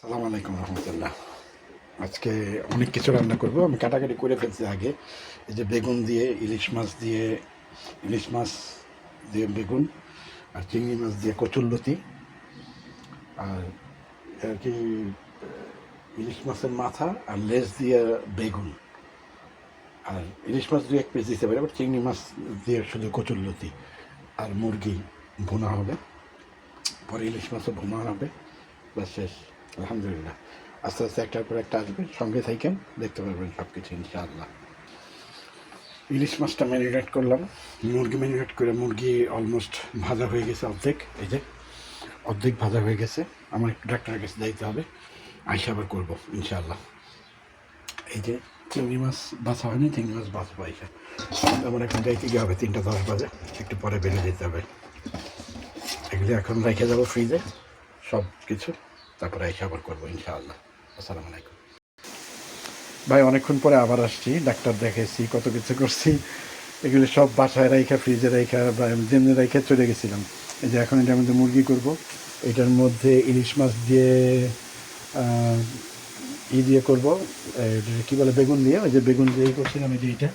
সালাম আলাইকুম রহমতুল্লাহ। আজকে অনেক কিছু রান্না করব। আমি কাটাকাটি করে ফেলছি আগে। এই যে বেগুন দিয়ে ইলিশ মাছ দিয়ে বেগুন, আর চিংড়ি মাছ দিয়ে কচুরলতি, আর আর কি ইলিশ মাছের মাথা আর লেজ দিয়ে বেগুন, আর ইলিশ মাছ 2-1 পিস দিতে পারে, বাট চিংড়ি মাছ দিয়ে শুধু কচুরলতি আর মুরগি ভুনা হবে, পরে ইলিশ মাছও ভুনা হবে। বাস শেষ, আলহামদুলিল্লাহ। আস্তে আস্তে একটার পর একটা আসবে, সঙ্গে থাকেন, দেখতে পারবেন সব কিছু ইনশাআল্লাহ। ইলিশ মাছটা ম্যারিনেট করলাম, ম্যারিনেট করে মুরগি অলমোস্ট ভাজা হয়ে গেছে অর্ধেক। এই যে অর্ধেক ভাজা হয়ে গেছে। আমার একটু ডাক্তারের কাছে যাইতে হবে, আইসা আবার করবো ইনশাআল্লাহ। এই যে চিংড়ি মাছ বাছা হয়নি, চিংড়ি মাছ বাছবো আইসা। আমার এখন যাইতে গিয়ে হবে 3টা 10 বাজে, একটু পরে বেরিয়ে যেতে হবে। এগুলি এখন রেখে যাবো ফ্রিজে সব কিছু, তারপরে আইসা আবার করবো ইনশাআল্লাহ। আসসালামু আলাইকুম ভাই, অনেকক্ষণ পরে আবার আসছি, ডাক্তার দেখাইছি, কত কিছু করছি। এগুলি সব বাসায় রাইখা, ফ্রিজে রাইখা, যেমনি রাইখা চলে গেছিলাম। এই যে এখন এটার মধ্যে মুরগি করব, এটার মধ্যে ইলিশ মাছ দিয়ে দিয়ে করবো, কী বলে, বেগুন দিয়ে। ওই যে বেগুন দিয়েই করছিলাম, এই যে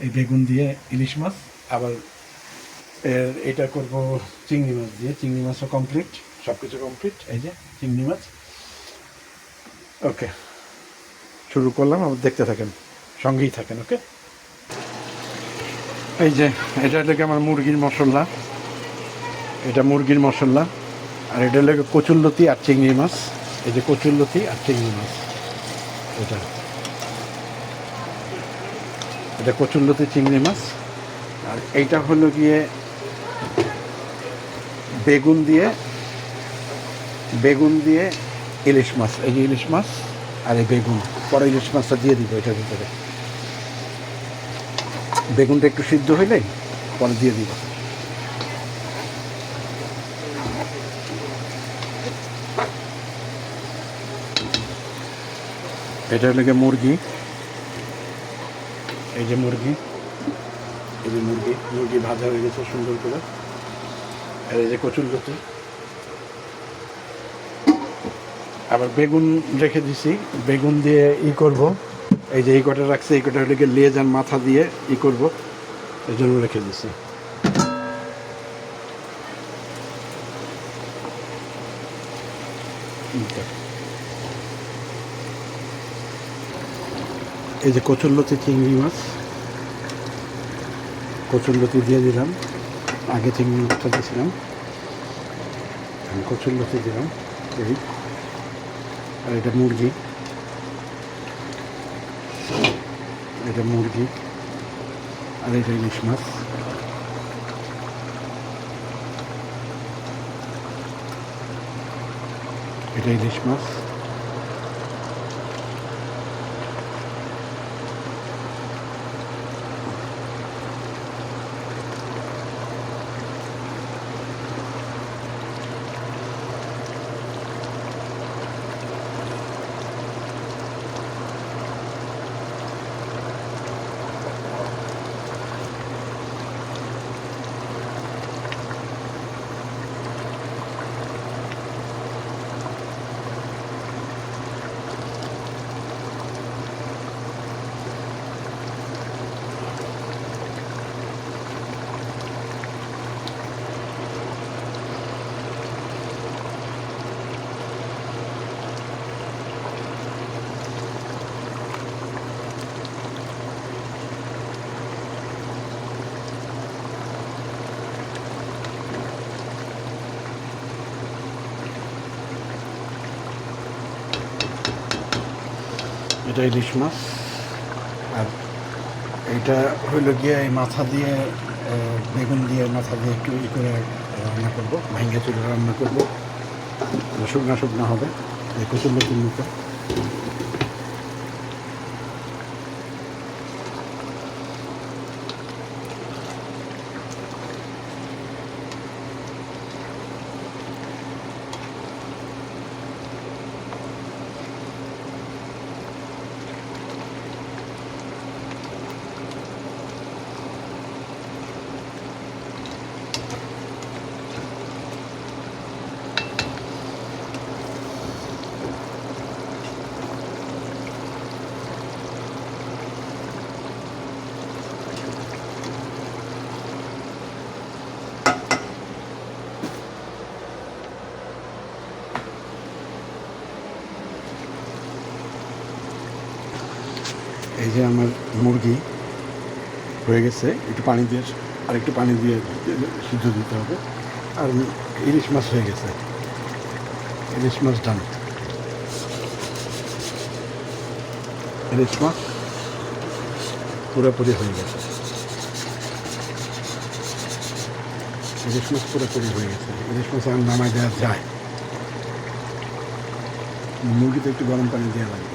এই বেগুন দিয়ে ইলিশ মাছ। আবার এটা করব চিংড়ি মাছ দিয়ে। চিংড়ি মাছও কমপ্লিট, সব কিছু কমপ্লিট। এই যে চিংড়ি মাছ। ওকে, শুরু করলাম, আবার দেখতে থাকেন, সঙ্গেই থাকেন। ওকে, এই যে এটা লেগে আমার মুরগির মশলা, এটা মুরগির মশলা, আর এটা লেগে কচুরলতি আর চিংড়ি মাছ। এই যে কচুরলতি আর চিংড়ি মাছ, এটা কচুরলতি চিংড়ি মাছ। আর এইটা হলো গিয়ে বেগুন দিয়ে ইলিশ মাছ। এই যে ইলিশ মাছ আর এই বেগুন, পরে ইলিশ মাছটা দিয়ে দিব এটার ভিতরে। বেগুনটা একটু সিদ্ধ হইলে পরে দিয়ে দিব। এটা হলো মুরগি, এই যে মুরগি ভাজা হয়ে গেছে সুন্দর করে। আর এই যে কচুরলতি, আবার বেগুন রেখে দিছি, বেগুন দিয়ে করব। এই যে এই কটা রাখছে, এই কটা হলে লেজ আর মাথা দিয়ে করব, এই জন্য রেখে দিছি। এই যে কচুরলতি চিংড়ি মাছ, কচুরলতি দিয়ে দিলাম। আগে চিংড়ি মাছটা দিয়েছিলাম, কচুরলতি দিলাম। এই আর এটা মুরগি, আর এটা ইলিশ মাছ। এটা ইলিশ মাছ। এটা ইলিশ মাছ। আর এইটা হইল গিয়ে এই মাথা দিয়ে, বেগুন দিয়ে মাথা দিয়ে একটু করে রান্না করবো, ভেঙে চুলে রান্না করবো, শুকনা হবে, এই কচুরলতির মতো। এই যে আমার মুরগি হয়ে গেছে, একটু পানি দিয়ে আর একটু পানি দিয়ে সিদ্ধ দিতে হবে। আর ইলিশ মাছ হয়ে গেছে, ইলিশ মাছ ডান। ইলিশ মাছ পুরোপুরি হয়ে গেছে, ইলিশ মাছ পুরোপুরি হয়ে গেছে। ইলিশ মাছ আর নামাই দেওয়া যায়। মুরগিতে একটু গরম পানি দেওয়া লাগবে।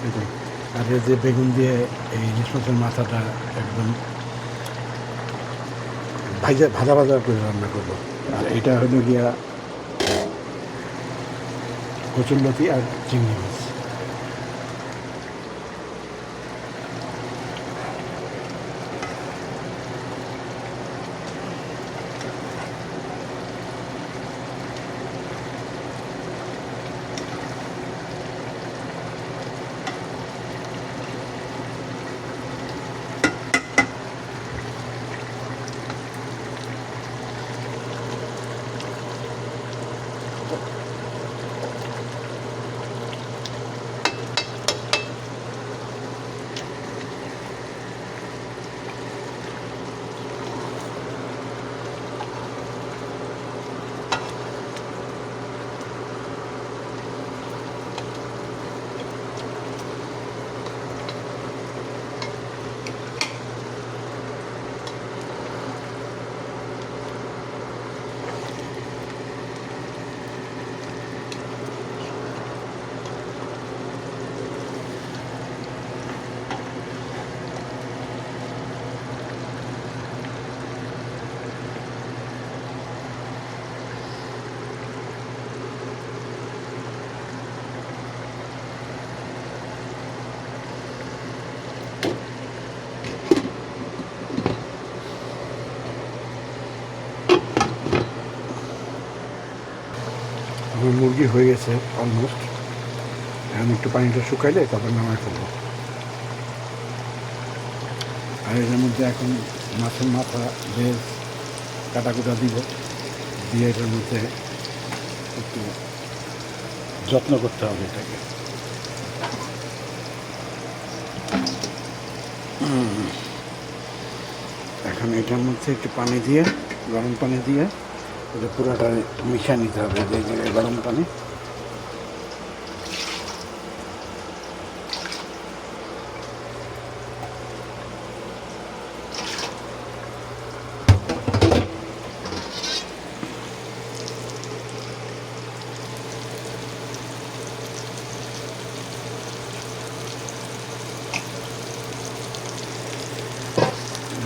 এটাই। আর এই যে বেগুন দিয়ে এই ইলিশ মাছের মাথাটা একদম ভাজা ভাজা করে রান্না করবো। আর এটা হলো গিয়া কচুরলতি আর চিংড়ি মাছ। আমার মুরগি হয়ে গেছে অলমোস্ট। এখন একটু পানিটা শুকাইলে তারপর নামাই ফেলবো। আর এর মধ্যে এখন মাছের মাথা ভেজ কাটাকুটা দিব, দিয়ে এটার মধ্যে একটু যত্ন করতে হবে এটাকে। এখন এটার মধ্যে একটু পানি দিয়ে, গরম পানি দিয়ে এটা পুরোটা মিশিয়ে নিতে হবে। যে জায়গায় গরম পানি,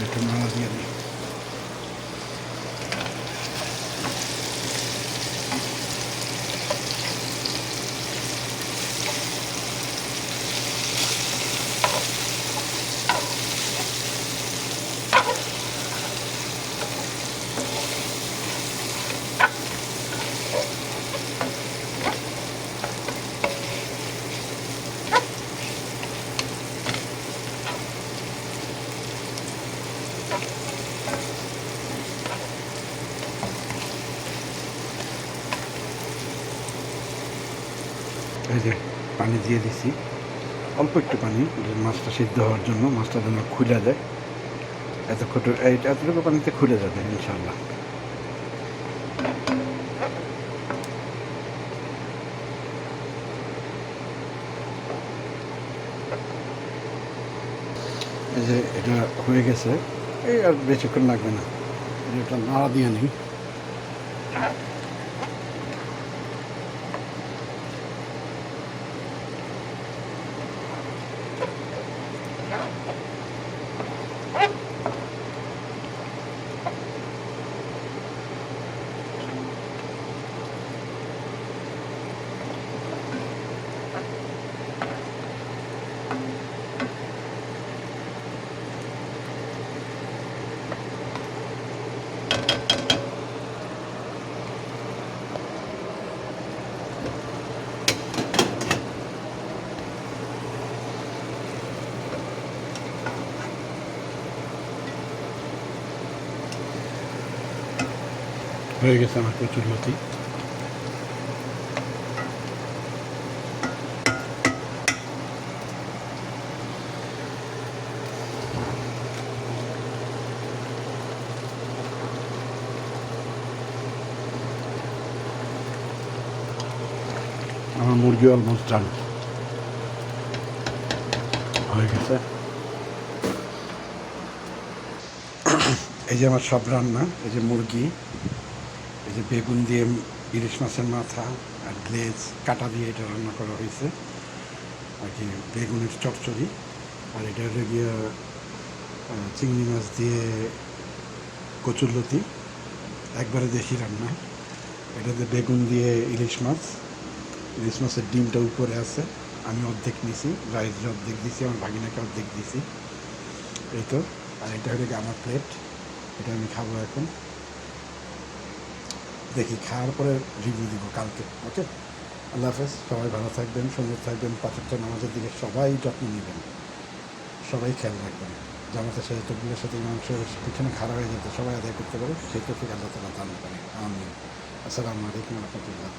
একটু নাড়া দিয়ে দিই। এই যে পানি দিয়ে দিছি, অল্প একটু পানি, মাছটা সিদ্ধ হওয়ার জন্য, মাছটা যেন খুলে যায়। এতটুকু পানিতে খুলে যাবে ইনশাল্লাহ। এই যে এটা হয়ে গেছে, এই আর বেশিক্ষণ লাগবে না। এটা নাড়া দিয়ে নিই। হয়ে গেছে আমার কচুরলতি। আমার মুরগি অলমোস্ট ডান হয়ে গেছে। এই যে আমার সব রান্না, এই যে মুরগি, এই যে বেগুন দিয়ে ইলিশ মাছের মাথা আর গ্লেজ কাটা দিয়ে এটা রান্না করা হয়েছে আর কি, বেগুনের চচ্চড়ি। আর এটা হলো গিয়ে চিংড়ি মাছ দিয়ে কচুরলতি, একবারে দেশি রান্না। এটাতে বেগুন দিয়ে ইলিশ মাছ, ইলিশ মাছের ডিমটা উপরে আছে, আমি অর্ধেক নিছি, রাইসের অর্ধেক দিছি, আমার ভাগিনাকে অর্ধেক দিছি, এই তো। আর এটা হলো গিয়ে আমার প্লেট, এটা আমি খাবো এখন। দেখি খাওয়ার পরে রিভিউ দিব কালকে। ওকে, আল্লাহ হাফেজ, সবাই ভালো থাকবেন, সুন্দর থাকবেন, পাঁচটা নামাজের দিকে সবাই যত্ন নেবেন, সবাই খেয়াল রাখবেন। জামাতের সাথে তকবিরের সাথে মানুষের পিছনে খাড়া হয়ে যেতে সবাই আদায় করতে পারে, সেই তৌফিক আল্লাহ তাআলা দান করে। আমিন। আসসালামু আলাইকুম ওয়া রাহমাতুল্লাহ।